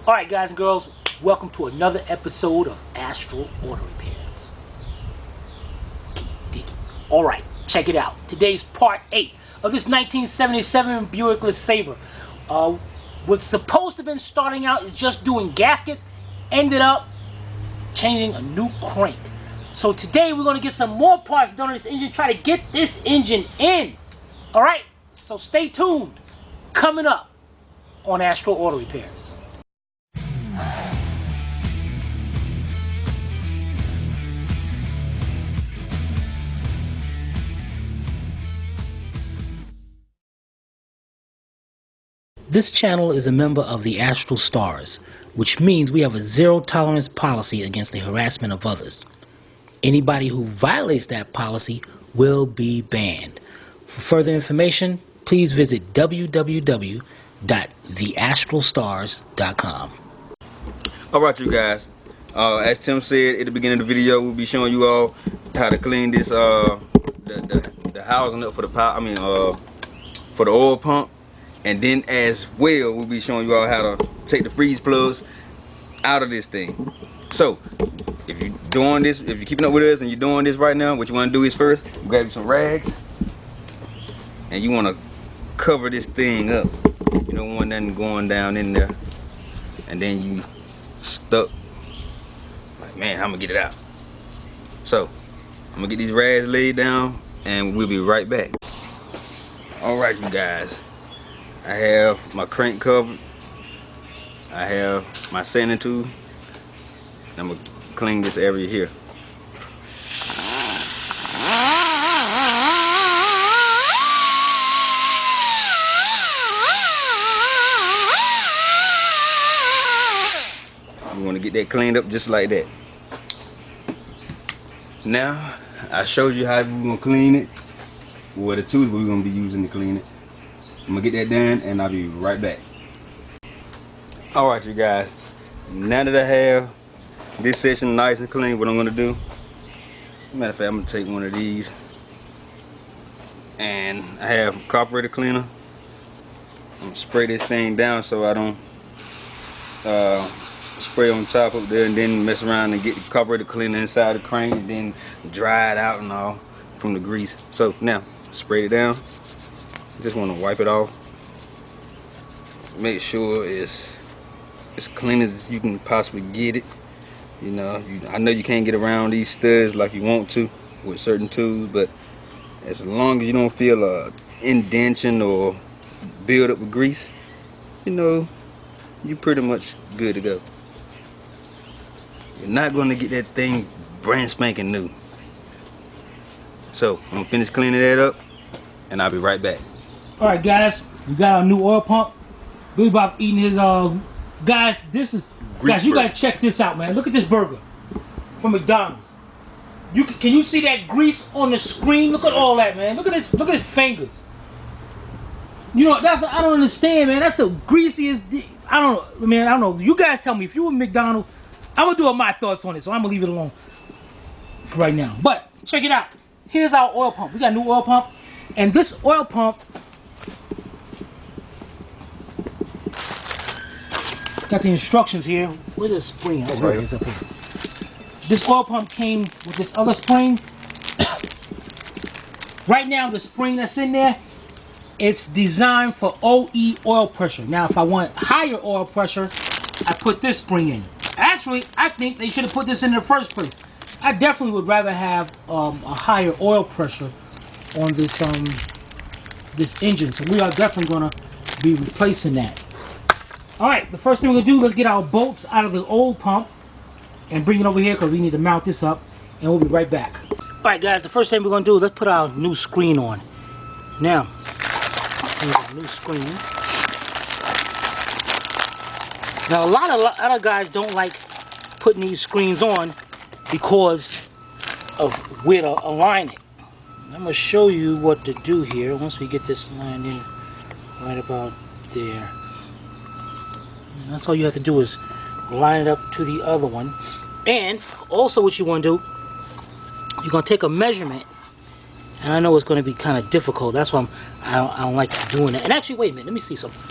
Alright guys and girls, welcome to another episode of Astral Auto Repairs. Alright, check it out. Today's part 8 of this 1977 Buick LeSabre. Was supposed to have been starting out as just doing gaskets, ended up changing a new crank. So today we're going to get some more parts done on this engine, try to get this engine in. Alright, so stay tuned. Coming up on Astral Auto Repairs. This channel is a member of the Astral Stars, which means we have a zero-tolerance policy against the harassment of others. Anybody who violates that policy will be banned. For further information, please visit www.theastralstars.com. Alright you guys, as Tim said at the beginning of the video, we'll be showing you all how to clean this the housing up for the power, for the oil pump. And then as well, we'll be showing you all how to take the freeze plugs out of this thing. So, if you're doing this, if you're keeping up with us and you're doing this right now, what you want to do is first, grab some rags. And you want to cover this thing up. You don't want nothing going down in there. And then you stuck. Like, man, I'm going to get it out. So, I'm going to get these rags laid down and we'll be right back. Alright you guys. I have my crank covered. I have my sanding tool. I'm gonna clean this area here. You want to get that cleaned up just like that. Now, I showed you how we're gonna clean it. What the tools we're gonna be using to clean it. I'm gonna get that done and I'll be right back. Alright you guys, now that I have this section nice and clean, what I'm gonna do, matter of fact, I'm gonna take one of these and I have carburetor cleaner. I'm gonna spray this thing down so I don't spray on top up there and then mess around and get the carburetor cleaner inside the crank and then dry it out and all from the grease. So now, spray it down. Just want to wipe it off. Make sure it's as clean as you can possibly get it. You know, I know you can't get around these studs like you want to with certain tools, but as long as you don't feel a indentation or build up with grease, you know, you're pretty much good to go. You're not going to get that thing brand spanking new. So I'm gonna finish cleaning that up and I'll be right back. Alright guys, we got our new oil pump. Billy Bob eating his guys, this is Grease guys, you burger. gotta check this out, man. Look at this burger from McDonald's. Can you see that grease on the screen? Look at all that, man. Look at his fingers. You know, that's I don't understand, man. That's the greasiest I don't know, man, I don't know. You guys tell me if you were McDonald's, I'm gonna do my thoughts on it, so I'm gonna leave it alone for right now. But check it out. Here's our oil pump. We got a new oil pump, and this oil pump got the instructions here. Where's the spring? Oh, right. It is up here. This oil pump came with this other spring. Right now, the spring that's in there, it's designed for OE oil pressure. Now, if I want higher oil pressure, I put this spring in. Actually, I think they should have put this in the first place. I definitely would rather have a higher oil pressure on this this engine. So we are definitely going to be replacing that. Alright, the first thing we're going to do, let's get our bolts out of the old pump and bring it over here because we need to mount this up, and we'll be right back. Alright guys, the first thing we're going to do is let's put our new screen on. Now, new screen. Now a lot of other guys don't like putting these screens on because of where to align it. I'm going to show you what to do here once we get this lined in right about there. And that's all you have to do is line it up to the other one. And also what you want to do, you're going to take a measurement. And I know it's going to be kind of difficult. That's why I don't like doing that. And actually, wait a minute. Let me see something.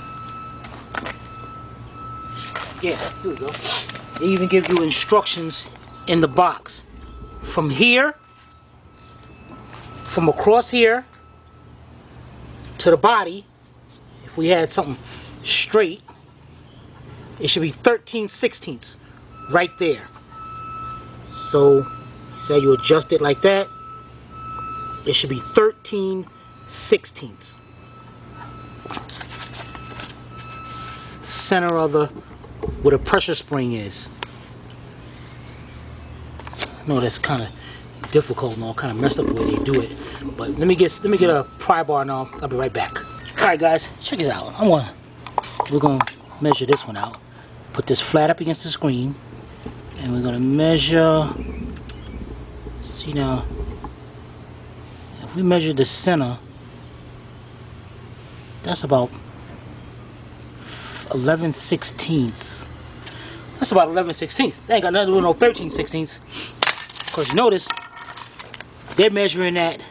Yeah, here we go. They even give you instructions in the box. From here, from across here to the body, if we had something straight, it should be 13/16 right there. So, say you adjust it like that, it should be 13/16. Center of the where the pressure spring is. I know that's kind of difficult and all, kind of messed up the way they do it. But let me get a pry bar now. I'll be right back. All right, guys, check it out. We're gonna measure this one out. Put this flat up against the screen, and we're gonna measure. See now, if we measure the center, that's about 11/16. That's about 11/16. They ain't got nothing to do with no 13/16. Because you notice, they're measuring that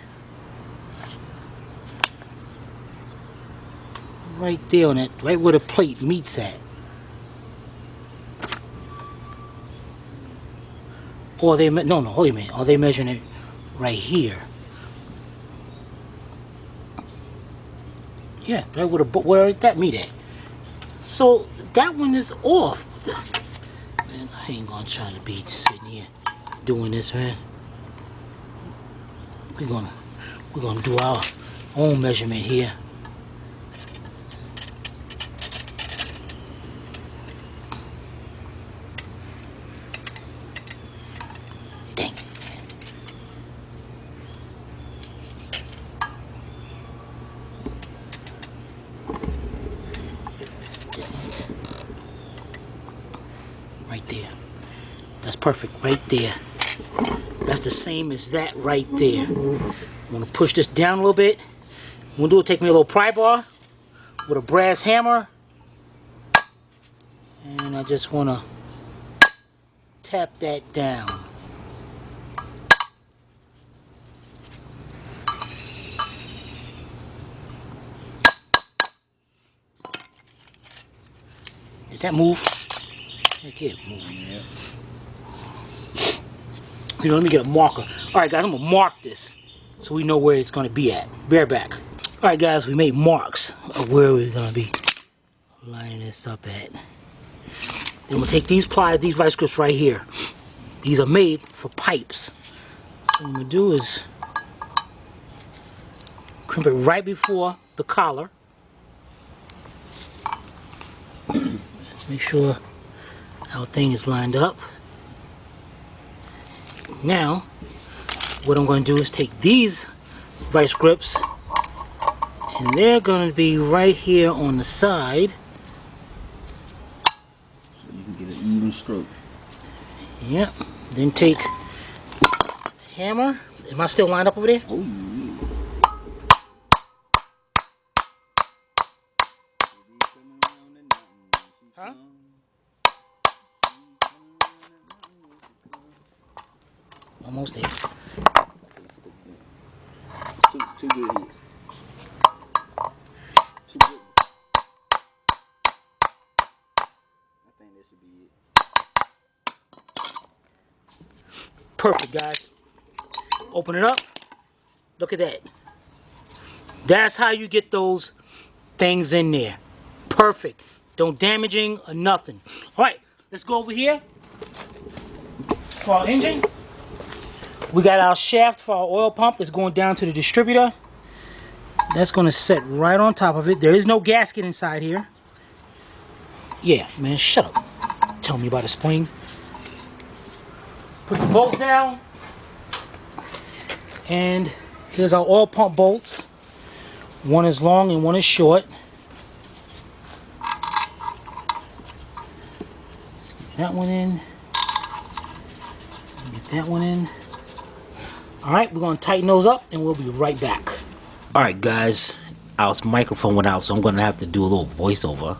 right there on it, right where the plate meets at. Or they, no, wait a minute. Are they measuring it right here? Yeah, right where that meet at. So that one is off. Man, I ain't gonna try to be sitting here doing this, man. We're gonna do our own measurement here. Dang. Right there. That's perfect right there. That's the same as that right there. I'm gonna push this down a little bit. What I'm gonna do is take me a little pry bar with a brass hammer, and I just wanna tap that down. Did that move? Heck yeah, it moved. Yeah. You know, let me get a marker. Alright guys, I'm gonna mark this so we know where it's gonna be at. Be right back. Alright guys, we made marks of where we're gonna be lining this up at. Then I'm gonna take these pliers, these vice grips right here. These are made for pipes. So what I'm gonna do is crimp it right before the collar. Let's make sure our thing is lined up. Now, what I'm going to do is take these vice grips, and they're going to be right here on the side. So you can get an even stroke. Yep. Then take hammer. Am I still lined up over there? Oh yeah. Huh? Almost there. Two good hits. Two good. I think that should be it. Perfect, guys. Open it up. Look at that. That's how you get those things in there. Perfect. Don't damaging or nothing. All right, let's go over here to our engine. We got our shaft for our oil pump that's going down to the distributor. That's going to set right on top of it. There is no gasket inside here. Yeah, man, shut up. Tell me about a spring. Put the bolts down. And here's our oil pump bolts. One is long and one is short. Let's get that one in. Get that one in. Alright, we're going to tighten those up and we'll be right back. Alright guys, our microphone went out, so I'm going to have to do a little voiceover.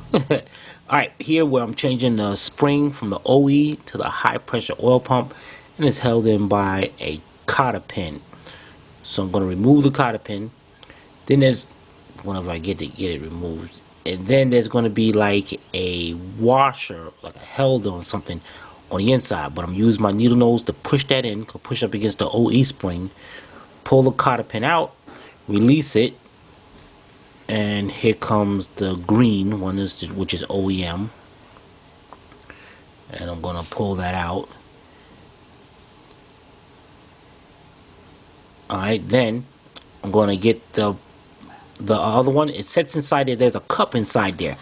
Alright, here where I'm changing the spring from the OE to the high pressure oil pump, and it's held in by a cotter pin. So I'm going to remove the cotter pin. Then there's, whenever I get it removed, and then there's going to be like a washer, like a held on something on the inside. But I'm using my needle nose to push that in, push up against the OE spring, pull the cotter pin out, release it, and here comes the green one, which is OEM, and I'm going to pull that out. Alright, then I'm going to get the other one. It sits inside there. There's a cup inside there,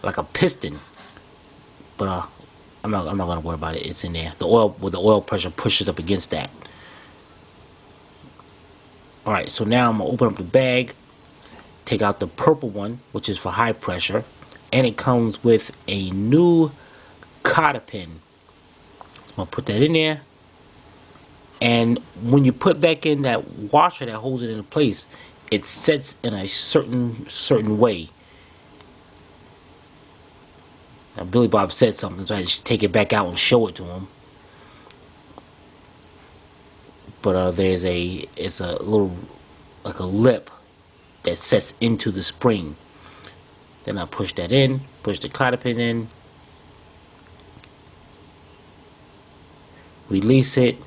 like a piston, but I'm not going to worry about it. It's in there. The oil, with the oil pressure pushes up against that. Alright, so now I'm going to open up the bag, take out the purple one, which is for high pressure, and it comes with a new cotter pin. So I'm going to put that in there, and when you put back in that washer that holds it in place, it sets in a certain way. Now Billy Bob said something, so I just take it back out and show it to him. But it's a little, like a lip that sets into the spring. Then I push that in, push the cotter pin in, release it,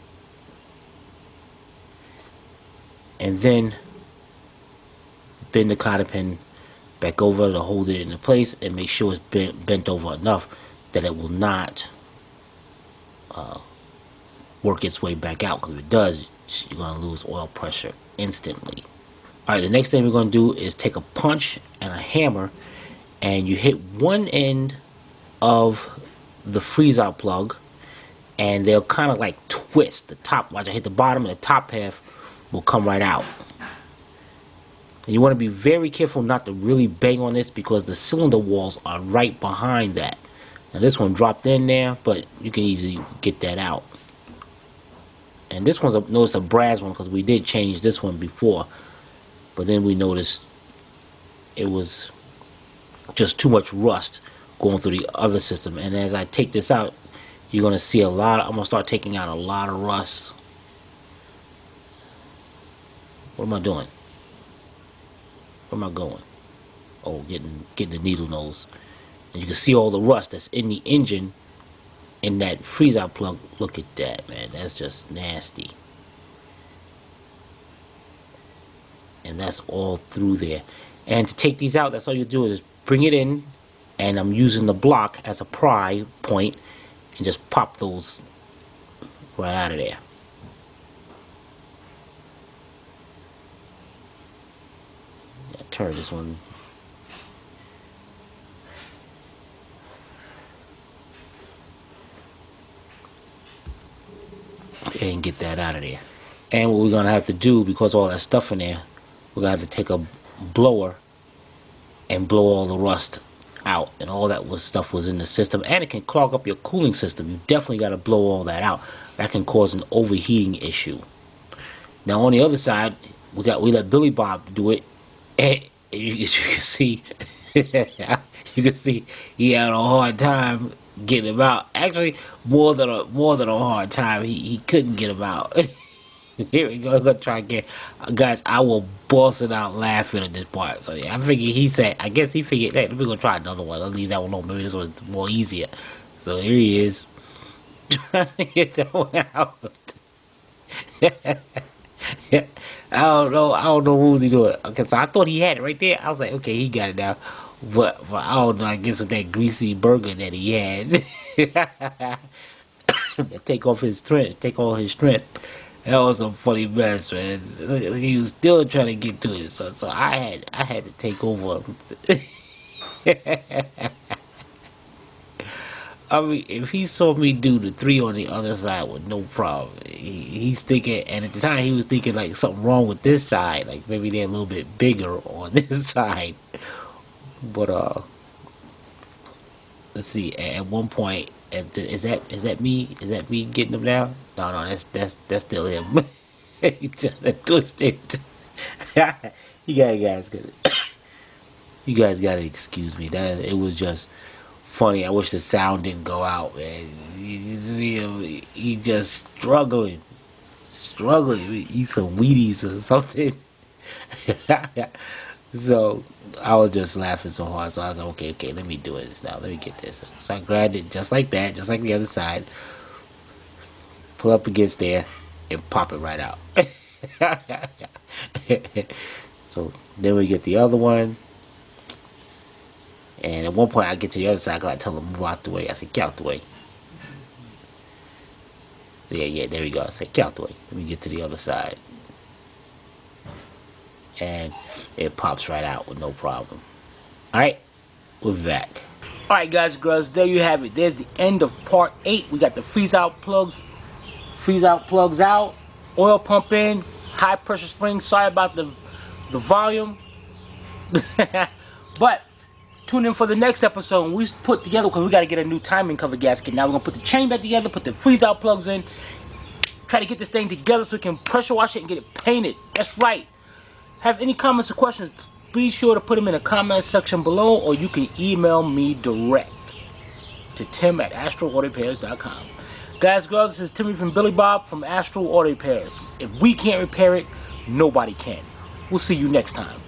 and then bend the cotter pin back over to hold it into place, and make sure it's bent over enough that it will not work its way back out, because if it does, you're going to lose oil pressure instantly. Alright, the next thing we're going to do is take a punch and a hammer, and you hit one end of the freeze-out plug, and they'll kind of like twist. The top, watch I hit the bottom, and the top half will come right out. And you want to be very careful not to really bang on this, because the cylinder walls are right behind that. Now this one dropped in there, but you can easily get that out. And this one's notice a brass one, because we did change this one before, but then we noticed it was just too much rust going through the other system. And as I take this out, you're going to see I'm going to start taking out a lot of rust. What am I doing? Where am I going? Oh, getting the needle nose. And you can see all the rust that's in the engine in that freeze-out plug. Look at that, man. That's just nasty. And that's all through there. And to take these out, that's all you do is bring it in, and I'm using the block as a pry point, and just pop those right out of there. Turn this one. And get that out of there. And what we're gonna have to do, because all that stuff in there, we're gonna have to take a blower and blow all the rust out, and all that stuff was in the system, and it can clog up your cooling system. You definitely got to blow all that out. That can cause an overheating issue. Now on the other side, we let Billy Bob do it, and you can see you can see he had a hard time getting him out. Actually, more than a hard time. He couldn't get him out. Here we go. I'm gonna try again, guys. I will bust it out laughing at this part. So yeah, I guess he figured, hey, we're gonna try another one. I'll leave that one alone. Maybe this one's more easier. So here he is, trying to get that one out. Yeah, I don't know who's he doing. Okay, so I thought he had it right there. I was like, okay, he got it now. But I don't know. I guess with that greasy burger that he had, take all his strength. That was a funny mess, man. He was still trying to get to it, so I had to take over. I mean, if he saw me do the 3 on the other side with no problem, he's thinking, and at the time he was thinking like something wrong with this side, like maybe they're a little bit bigger on this side. But let's see. At one point, is that me? Is that me getting him down? No, that's still him. He just twisted. You guys gotta excuse me. It was just funny. I wish the sound didn't go out, man. You see him, he just struggling. Eat some Wheaties or something. So I was just laughing so hard. So I was like, okay, let me do it now. Let me get this. So I grabbed it just like that, just like the other side. Pull up against there and pop it right out. So then we get the other one. And at one point I get to the other side, I tell them move out the way. I said, get out the way. So yeah, there we go. I said, get out the way. Let me get to the other side. And it pops right out with no problem. Alright, we'll be back. Alright guys and girls, there you have it. There's the end of part 8. We got the freeze out plugs out, oil pump in, high pressure spring. Sorry about the volume. But tune in for the next episode when we put together, because we got to get a new timing cover gasket. Now we're going to put the chain back together, put the freeze out plugs in, try to get this thing together so we can pressure wash it and get it painted. That's right. Have any comments or questions, be sure to put them in the comment section below, or you can email me direct to tim@astralautorepairs.com. Guys, girls, this is Timmy from Billy Bob from Astral Auto Repairs. If we can't repair it, nobody can. We'll see you next time.